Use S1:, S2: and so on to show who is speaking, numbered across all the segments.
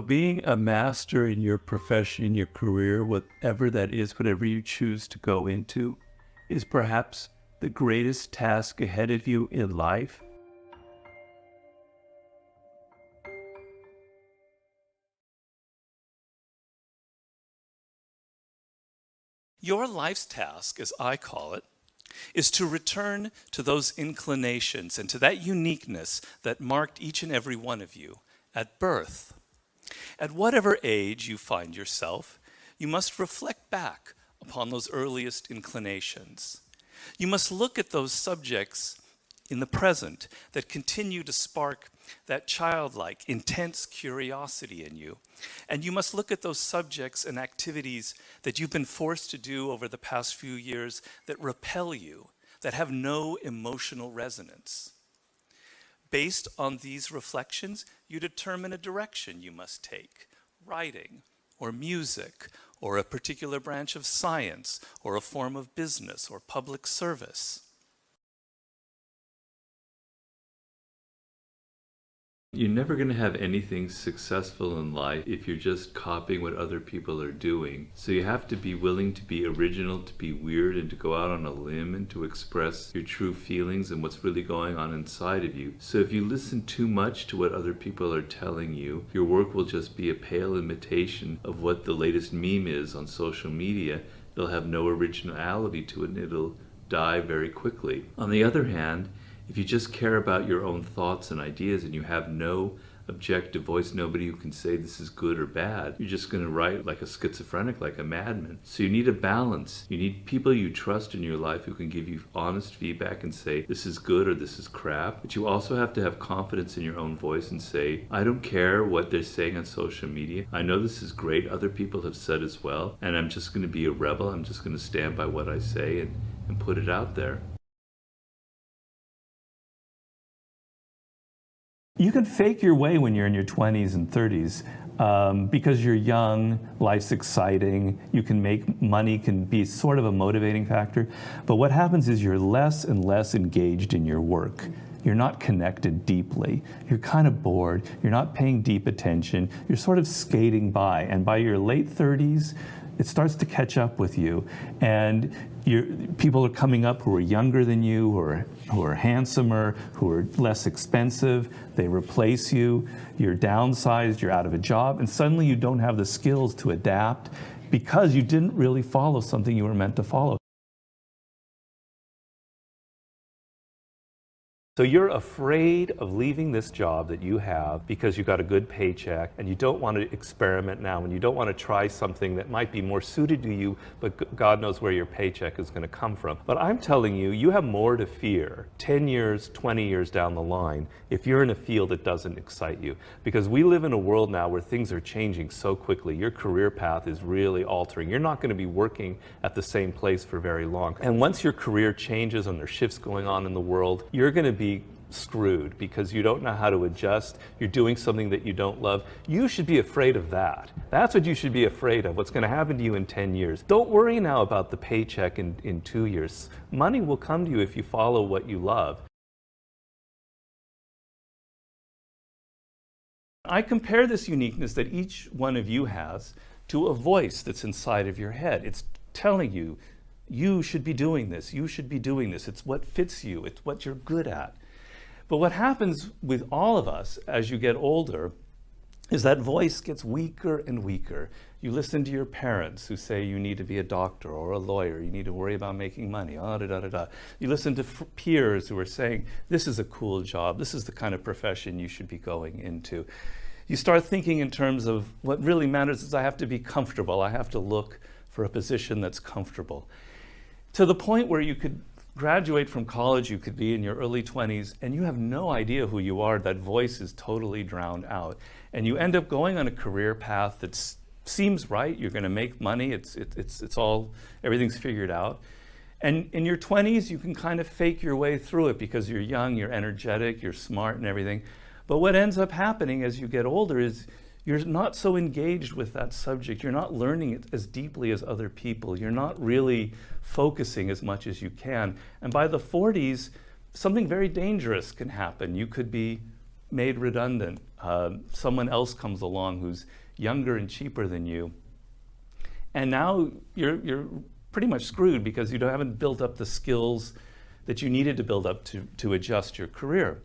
S1: being a master in your profession, in your career, whatever that is, whatever you choose to go into, is perhaps the greatest task ahead of you in life.
S2: Your life's task, as I call it, is to return to those inclinations and to that uniqueness that marked each and every one of you at birth. At whatever age you find yourself, you must reflect back upon those earliest inclinations. You must look at those subjects in the present that continue to spark that childlike, intense curiosity in you. And you must look at those subjects and activities that you've been forced to do over the past few years that repel you, that have no emotional resonance. Based on these reflections, you determine a direction you must take: writing, or music, or a particular branch of science, or a form of business or public service.
S1: You're never going to have anything successful in life if you're just copying what other people are doing. So you have to be willing to be original, to be weird, and to go out on a limb and to express your true feelings and what's really going on inside of you. So if you listen too much to what other people are telling you, your work will just be a pale imitation of what the latest meme is on social media. It'll have no originality to it, and it'll die very quickly. On the other hand, if you just care about your own thoughts and ideas and you have no objective voice, nobody who can say this is good or bad, you're just going to write like a schizophrenic, like a madman. So you need a balance. You need people you trust in your life who can give you honest feedback and say this is good or this is crap. But you also have to have confidence in your own voice and say, I don't care what they're saying on social media. I know this is great. Other people have said as well. And I'm just going to be a rebel. I'm just going to stand by what I say and put it out there.
S3: You can fake your way when you're in your 20s and 30s because you're young, life's exciting, you can make money, can be sort of a motivating factor. But what happens is you're less and less engaged in your work. You're not connected deeply. You're kind of bored. You're not paying deep attention. You're sort of skating by. And by your late 30s, it starts to catch up with you. And people are coming up who are younger than you, who are handsomer, who are less expensive. They replace you. You're downsized. You're out of a job. And suddenly you don't have the skills to adapt because you didn't really follow something you were meant to follow. So you're afraid of leaving this job that you have because you got a good paycheck and you don't want to experiment now and you don't want to try something that might be more suited to you, but God knows where your paycheck is going to come from. But I'm telling you, you have more to fear 10 years, 20 years down the line if you're in a field that doesn't excite you. Because we live in a world now where things are changing so quickly. Your career path is really altering. You're not going to be working at the same place for very long. And once your career changes and there's shifts going on in the world, you're going to be screwed because you don't know how to adjust. You're doing something that you don't love. You should be afraid of that. That's what you should be afraid of, what's going to happen to you in 10 years. Don't worry now about the paycheck in 2 years. Money will come to you if you follow what you love. I compare this uniqueness that each one of you has to a voice that's inside of your head. It's telling you, you should be doing this, you should be doing this. It's what fits you, it's what you're good at. But what happens with all of us as you get older is that voice gets weaker and weaker. You listen to your parents who say you need to be a doctor or a lawyer, you need to worry about making money, You listen to peers who are saying, this is a cool job, this is the kind of profession you should be going into. You start thinking in terms of what really matters is I have to be comfortable, I have to look for a position that's comfortable. To the point where you could graduate from college, you could be in your early 20s, and you have no idea who you are. That voice is totally drowned out. And you end up going on a career path that seems right. You're going to make money. It's all, everything's figured out. And in your 20s, you can kind of fake your way through it because you're young, you're energetic, you're smart and everything. But what ends up happening as you get older is you're not so engaged with that subject. You're not learning it as deeply as other people. You're not really focusing as much as you can. And by the 40s, something very dangerous can happen. You could be made redundant. Someone else comes along who's younger and cheaper than you. And now you're pretty much screwed because you haven't built up the skills that you needed to build up to adjust your career.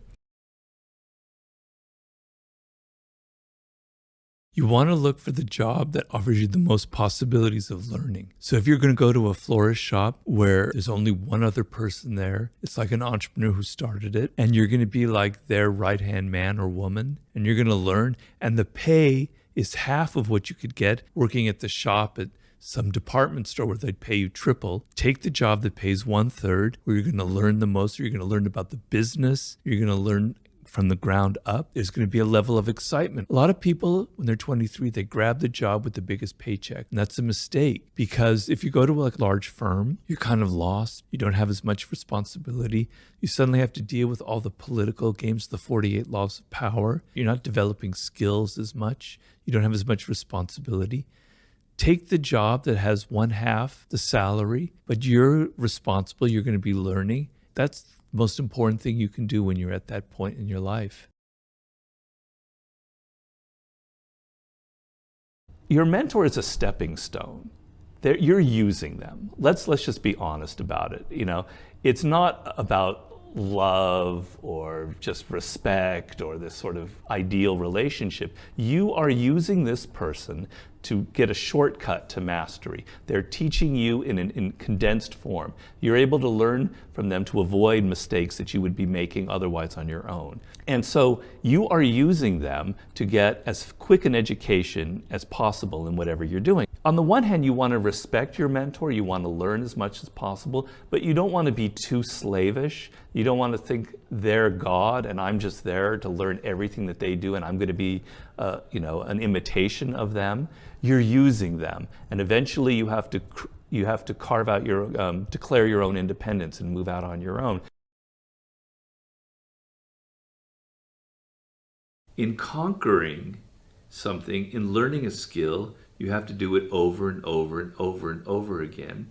S4: You want to look for the job that offers you the most possibilities of learning. So if you're going to go to a florist shop where there's only one other person there, it's like an entrepreneur who started it, and you're going to be like their right-hand man or woman, and you're going to learn, and the pay is half of what you could get working at the shop at some department store where they'd pay you triple. Take the job that pays 1/3, where you're going to learn the most, you're going to learn about the business, you're going to learn from the ground up. There's going to be a level of excitement. A lot of people, when they're 23, they grab the job with the biggest paycheck. And that's a mistake, because if you go to a large firm, you're kind of lost. You don't have as much responsibility. You suddenly have to deal with all the political games, the 48 laws of power. You're not developing skills as much. You don't have as much responsibility. Take the job that has 1/2 the salary, but you're responsible. You're going to be learning. That's the most important thing you can do when you're at that point in your life.
S3: Your mentor is a stepping stone. You're using them. Let's just be honest about it. It's not about love or just respect or this sort of ideal relationship. You are using this person to get a shortcut to mastery. They're teaching you in condensed form. You're able to learn from them to avoid mistakes that you would be making otherwise on your own. And so you are using them to get as quick an education as possible in whatever you're doing. On the one hand, you want to respect your mentor, you want to learn as much as possible, but you don't want to be too slavish. You don't want to think they're God and I'm just there to learn everything that they do and I'm going to be an imitation of them. You're using them, and eventually you have to carve out declare your own independence and move out on your own.
S1: In conquering something, in learning a skill, you have to do it over and over and over and over again.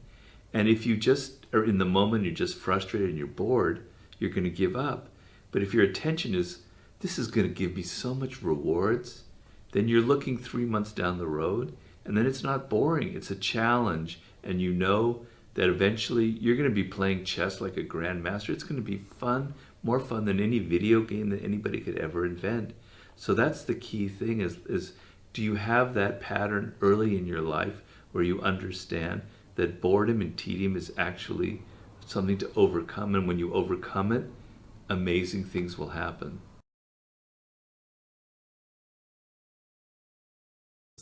S1: And if you just are in the moment, you're just frustrated and you're bored, you're going to give up. But if your attention is, this is going to give me so much rewards, then you're looking 3 months down the road, and then it's not boring, it's a challenge, and you know that eventually you're going to be playing chess like a grandmaster. It's going to be fun, more fun than any video game that anybody could ever invent. So that's the key thing is do you have that pattern early in your life where you understand that boredom and tedium is actually something to overcome, and when you overcome it, amazing things will happen.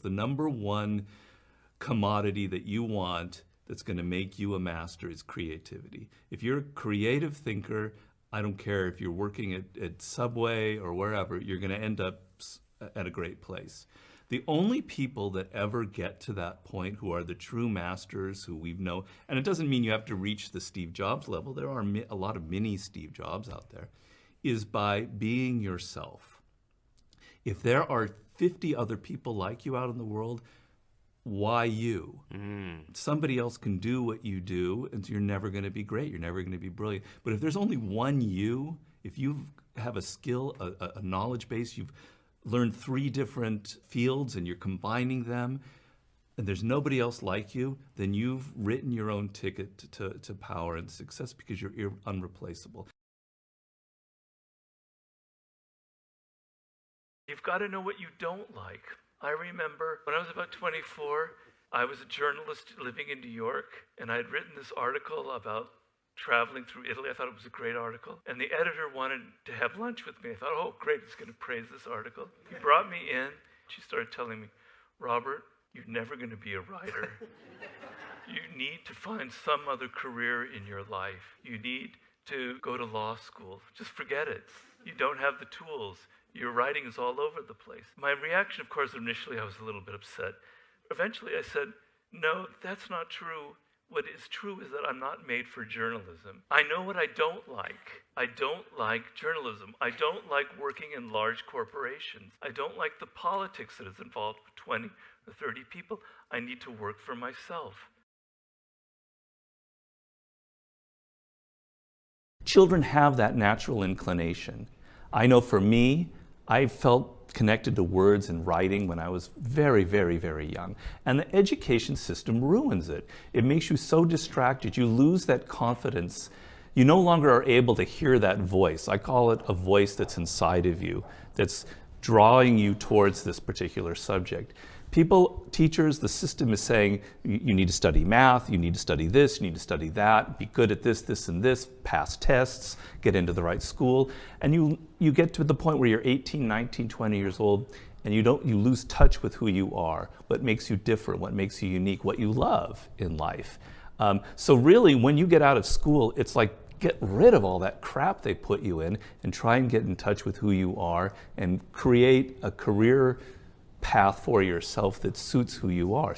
S3: The number one commodity that you want that's going to make you a master is creativity. If you're a creative thinker, I don't care if you're working at Subway or wherever, you're going to end up at a great place. The only people that ever get to that point who are the true masters who we know, and it doesn't mean you have to reach the Steve Jobs level, there are a lot of mini Steve Jobs out there, is by being yourself. If there are 50 other people like you out in the world, why you? Somebody else can do what you do, and you're never going to be great. You're never going to be brilliant. But if there's only one you, if you have a skill, a knowledge base, you've learned 3 different fields and you're combining them, and there's nobody else like you, then you've written your own ticket to power and success because you're unreplaceable.
S1: You've got to know what you don't like. I remember when I was about 24, I was a journalist living in New York, and I had written this article about traveling through Italy. I thought it was a great article. And the editor wanted to have lunch with me. I thought, oh, great, he's going to praise this article. He brought me in. She started telling me, Robert, you're never going to be a writer. You need to find some other career in your life. You need to go to law school. Just forget it. You don't have the tools. Your writing is all over the place. My reaction, of course, initially I was a little bit upset. Eventually I said, no, that's not true. What is true is that I'm not made for journalism. I know what I don't like. I don't like journalism. I don't like working in large corporations. I don't like the politics that is involved with 20 or 30 people. I need to work for myself.
S3: Children have that natural inclination. I know for me, I felt connected to words and writing when I was very, very, very young. And the education system ruins it. It makes you so distracted. You lose that confidence. You no longer are able to hear that voice. I call it a voice that's inside of you, that's drawing you towards this particular subject. People, teachers, the system is saying, you need to study math, you need to study this, you need to study that, be good at this, this, and this, pass tests, get into the right school. And you get to the point where you're 18, 19, 20 years old, and you lose touch with who you are, what makes you different, what makes you unique, what you love in life. So really, when you get out of school, it's like, get rid of all that crap they put you in and try and get in touch with who you are and create a career path for yourself that suits who you are.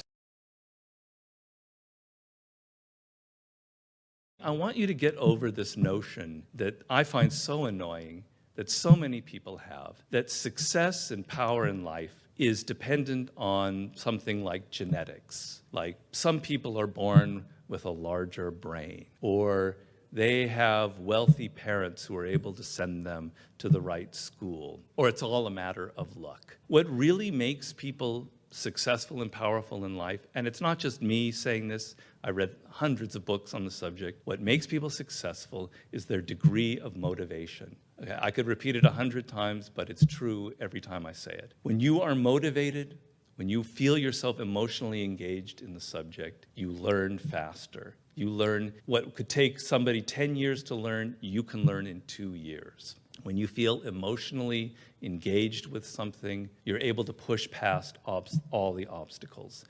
S2: I want you to get over this notion that I find so annoying that so many people have, that success and power in life is dependent on something like genetics. Like some people are born with a larger brain, or they have wealthy parents who are able to send them to the right school, or it's all a matter of luck. What really makes people successful and powerful in life, and it's not just me saying this, I read hundreds of books on the subject. What makes people successful is their degree of motivation. Okay, I could repeat it 100 times, but it's true every time I say it. When you are motivated, when you feel yourself emotionally engaged in the subject, you learn faster. You learn what could take somebody 10 years to learn, you can learn in 2 years. When you feel emotionally engaged with something, you're able to push past all the obstacles.